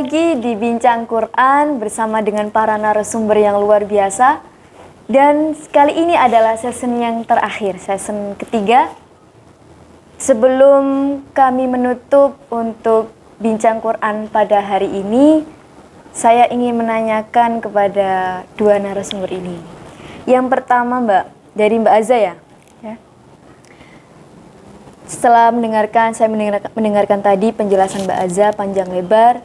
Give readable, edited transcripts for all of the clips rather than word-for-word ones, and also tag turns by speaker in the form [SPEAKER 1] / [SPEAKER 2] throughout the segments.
[SPEAKER 1] lagi di Bincang Quran bersama dengan para narasumber yang luar biasa. Dan kali ini adalah season yang terakhir, season ketiga. Sebelum kami menutup untuk Bincang Quran pada hari ini, saya ingin menanyakan kepada dua narasumber ini. Yang pertama Mbak, dari Mbak Aza ya. Setelah saya mendengarkan tadi penjelasan Mbak Aza panjang lebar,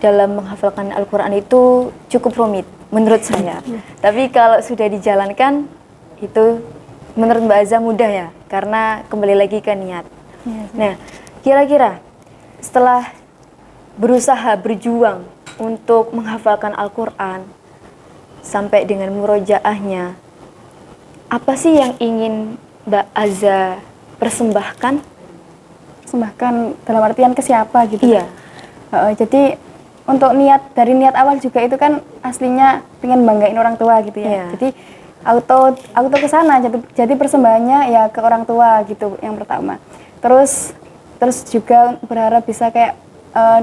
[SPEAKER 1] dalam menghafalkan Al-Quran itu cukup rumit menurut saya. Tapi kalau sudah dijalankan itu menurut Mbak Aza mudah ya, karena kembali lagi ke niat. Nah, kira-kira setelah berusaha berjuang untuk menghafalkan Al-Quran sampai dengan murojaahnya, apa sih yang ingin Mbak Aza persembahkan dalam artian ke siapa gitu? Iya.
[SPEAKER 2] Jadi untuk dari niat awal juga itu kan aslinya pengen banggain orang tua gitu ya. Jadi auto ke sana, jadi persembahannya ya ke orang tua gitu yang pertama. Terus juga berharap bisa kayak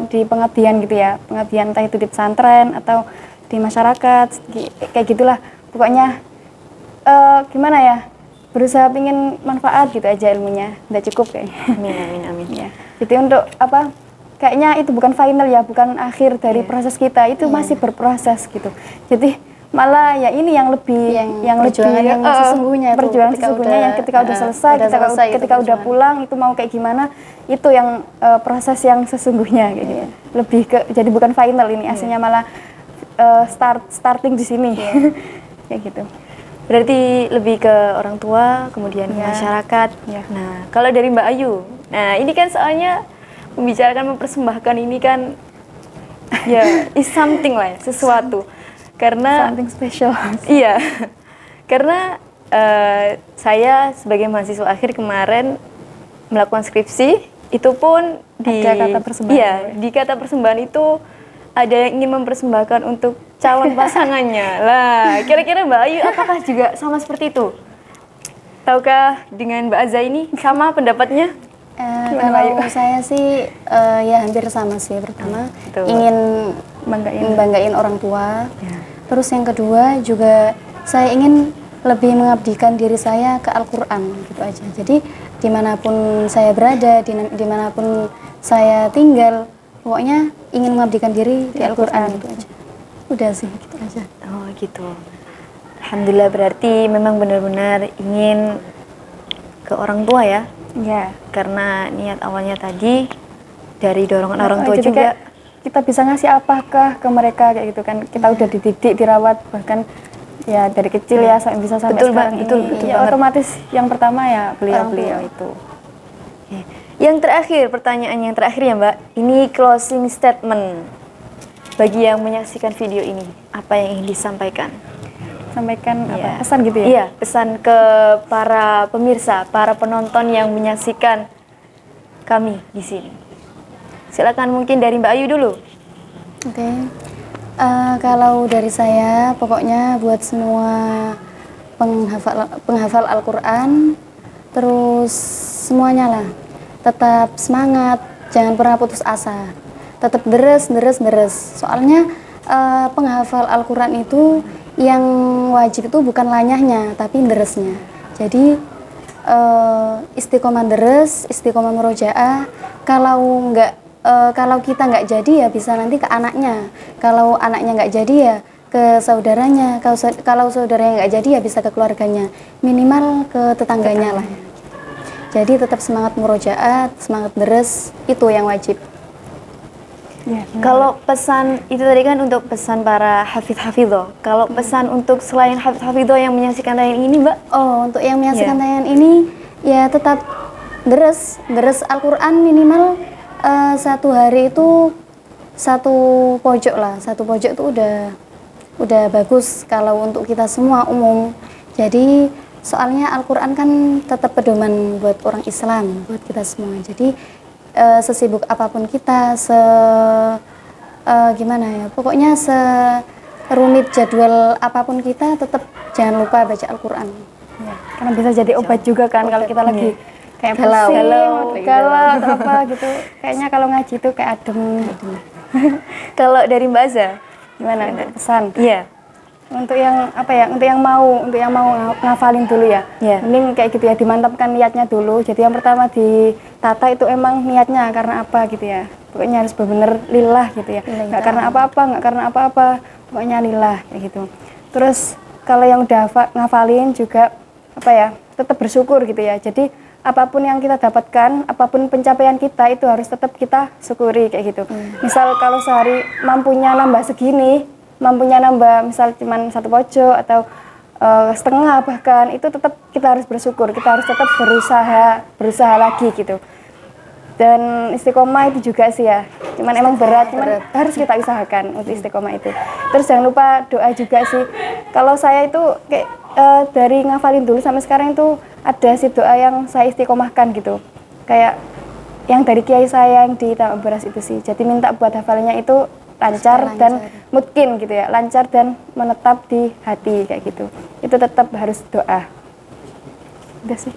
[SPEAKER 2] di pengabdian gitu ya, pengabdian entah itu di pesantren atau di masyarakat kayak gitulah. Pokoknya gimana ya? Berusaha pingin manfaat gitu aja ilmunya, udah cukup kayaknya.
[SPEAKER 1] Amin.
[SPEAKER 2] Ya. Jadi untuk apa? Kayaknya itu bukan final ya, bukan akhir dari proses kita, itu masih berproses gitu. Jadi malah ya ini yang lebih
[SPEAKER 1] sesungguhnya
[SPEAKER 2] perjuangan sesungguhnya yang ketika udah selesai, ketika udah pulang itu mau kayak gimana, itu yang proses yang sesungguhnya gitu. Lebih ke jadi bukan final ini, aslinya malah starting di sini. Kayak gitu.
[SPEAKER 1] Berarti lebih ke orang tua, kemudian masyarakat. Nah, kalau dari Mbak Ayu, nah ini kan soalnya membicarakan mempersembahkan ini kan ya is something lah ya, sesuatu. Karena
[SPEAKER 2] something special.
[SPEAKER 1] Iya. Karena saya sebagai mahasiswa akhir kemarin melakukan skripsi, itu pun di
[SPEAKER 2] kata persembahan.
[SPEAKER 1] Iya, di kata persembahan itu ada yang ingin mempersembahkan untuk calon pasangannya. Lah, kira-kira Mbak Ayu apakah juga sama seperti itu? Tahukah dengan Mbak Aza ini sama pendapatnya?
[SPEAKER 3] Kalau saya sih ya hampir sama sih. Pertama ingin banggain orang tua. Terus yang kedua juga saya ingin lebih mengabdikan diri saya ke Al-Quran gitu aja. Jadi dimanapun saya berada, dimanapun saya tinggal, pokoknya ingin mengabdikan diri di Al-Quran gitu aja. Udah sih, gitu aja.
[SPEAKER 1] Oh gitu. Alhamdulillah, berarti memang benar-benar ingin ke orang tua ya?
[SPEAKER 2] Iya.
[SPEAKER 1] Karena niat awalnya tadi dari dorongan orang tua juga.
[SPEAKER 2] Kita bisa ngasih apakah ke mereka kayak gitu kan? Kita udah dididik, dirawat, bahkan ya dari kecil ya sampai bisa sampai sekarang ini.
[SPEAKER 1] Betul
[SPEAKER 2] ya, otomatis yang pertama ya beliau itu.
[SPEAKER 1] Yang terakhir, pertanyaan yang terakhir ya Mbak, ini closing statement bagi yang menyaksikan video ini, apa yang ingin disampaikan?
[SPEAKER 2] Sampaikan apa? Pesan gitu ya?
[SPEAKER 1] Iya, pesan ke para pemirsa, para penonton yang menyaksikan kami di sini. Silakan mungkin dari Mbak Ayu dulu.
[SPEAKER 3] Oke. Kalau dari saya, pokoknya buat semua penghafal Al-Quran, terus semuanya lah, tetap semangat, jangan pernah putus asa, tetap deres. Soalnya penghafal Al-Quran itu yang wajib itu bukan lanyahnya, tapi deresnya. Jadi istiqomah deres, istiqomah murojaah. Kalau kita nggak jadi ya bisa nanti ke anaknya. Kalau anaknya nggak jadi ya ke saudaranya. Kalau saudaranya nggak jadi ya bisa ke keluarganya. Minimal ke tetangganya lah. Jadi tetap semangat murojaah, semangat deres, itu yang wajib.
[SPEAKER 1] Ya, kalau pesan itu tadi kan untuk pesan para hafidh-hafidhoh. Kalau pesan untuk selain hafidh-hafidhoh yang menyaksikan tayangan ini, Mbak?
[SPEAKER 3] Oh, untuk yang menyaksikan tayangan ini ya tetap deres Al-Quran minimal satu hari itu satu pojok lah. Satu pojok itu udah bagus kalau untuk kita semua umum. Jadi soalnya Al-Quran kan tetap pedoman buat orang Islam, buat kita semua. Jadi sesibuk apapun kita, gimana ya, pokoknya serumit jadwal apapun kita, tetap jangan lupa baca Al-Quran.
[SPEAKER 2] Ya, karena bisa jadi obat juga kan kalau kita lagi kayak
[SPEAKER 3] galau
[SPEAKER 2] atau apa gitu. Kayaknya kalau ngaji itu kayak adem.
[SPEAKER 1] Kalau dari Mbak Aza,
[SPEAKER 2] Gimana pesan?
[SPEAKER 1] iya,
[SPEAKER 2] Untuk yang apa ya? Untuk yang mau ngafalin dulu ya.
[SPEAKER 1] Iya.
[SPEAKER 2] Mending kayak gitu ya, dimantapkan niatnya dulu. Jadi yang pertama ditata itu emang niatnya karena apa gitu ya. Pokoknya harus benar-benar lillah gitu ya. Nggak karena apa-apa, nggak karena apa-apa. Pokoknya lillah kayak gitu. Terus kalau yang udah ngafalin juga apa ya? Tetap bersyukur gitu ya. Jadi apapun yang kita dapatkan, apapun pencapaian kita itu harus tetap kita syukuri kayak gitu. Misal kalau sehari mampunya nambah segini, mampunya nambah misal cuman 1 pojok atau setengah bahkan, itu tetap kita harus bersyukur, kita harus tetap berusaha lagi gitu. Dan istiqomah itu juga sih ya, cuman emang berat, cuman harus kita usahakan untuk istiqomah itu. Terus jangan lupa doa juga sih. Kalau saya itu kayak dari ngafalin dulu sampai sekarang itu ada sih doa yang saya istiqomahkan gitu, kayak yang dari kiai saya yang di Taman Beras itu sih. Jadi minta buat hafalannya itu lancar dan mungkin gitu ya, lancar dan menetap di hati kayak gitu. Itu tetap harus doa. Udah sih.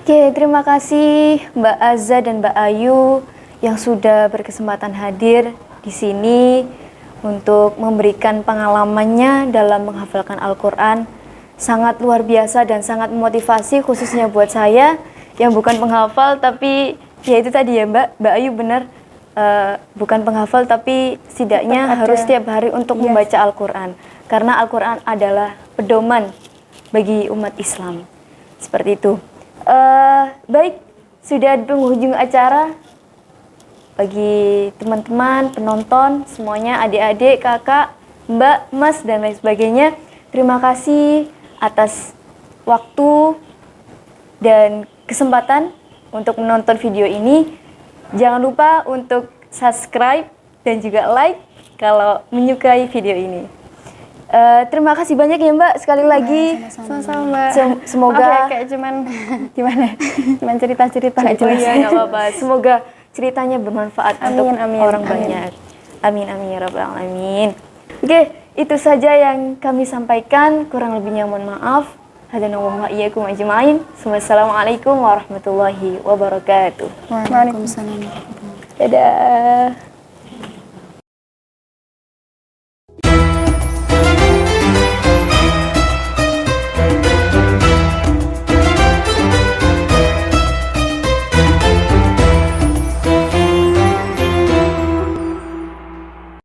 [SPEAKER 1] Oke, terima kasih Mbak Aza dan Mbak Ayu yang sudah berkesempatan hadir di sini untuk memberikan pengalamannya dalam menghafalkan Al-Quran. Sangat luar biasa dan sangat memotivasi, khususnya buat saya yang bukan penghafal, tapi ya itu tadi ya Mbak Ayu benar, bukan penghafal tapi setidaknya harus setiap hari untuk membaca Al-Quran, karena Al-Quran adalah pedoman bagi umat Islam. Seperti itu. Baik, sudah di penghujung acara. Bagi teman-teman, penonton, semuanya, adik-adik, kakak, mbak, mas, dan lain sebagainya, terima kasih atas waktu dan kesempatan untuk menonton video ini. Jangan lupa untuk subscribe dan juga like kalau menyukai video ini. Terima kasih banyak ya Mbak, sekali lagi.
[SPEAKER 2] Sama-sama Mbak.
[SPEAKER 1] Semoga
[SPEAKER 2] Maaf ya, kayak cuman gimana? Cuman cerita-cerita nggak jelas.
[SPEAKER 1] Iya, nggak apa-apa. Semoga ceritanya bermanfaat untuk orang banyak. Amin amin ya rabbal alamin. Oke, itu saja yang kami sampaikan. Kurang lebihnya mohon maaf. Hadanallahu wa iyyakum ajmain. Wassalamualaikum warahmatullahi wabarakatuh.
[SPEAKER 3] Waalaikumsalam.
[SPEAKER 1] Dadah.